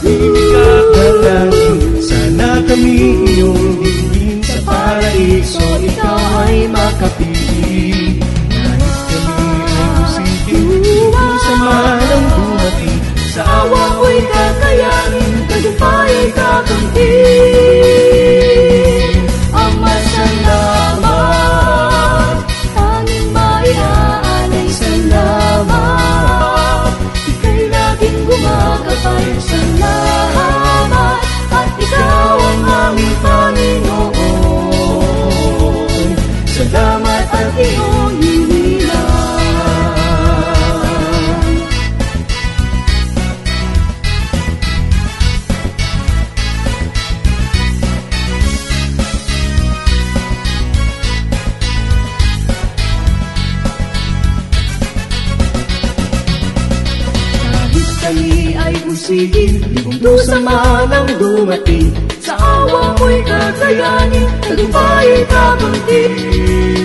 Ikagalangin, sana kami iyong hingin sa paraiso, ikaw ay makapili. Nais kami ay usitin, kung sama ng dumating, sa awa ko'y kakayanin, tagumpay ay kakamtin. Ama, salamat, tanging maiaalay, salamat. Ika'y laging gumagabay, salamat. At ikaw ang aming Panginoon, salamat at iyong hinilang. Kami ay usigin, kung dusa man ang dumating, sa awa mo'y kakayanin, tagumpay ay kakamtin.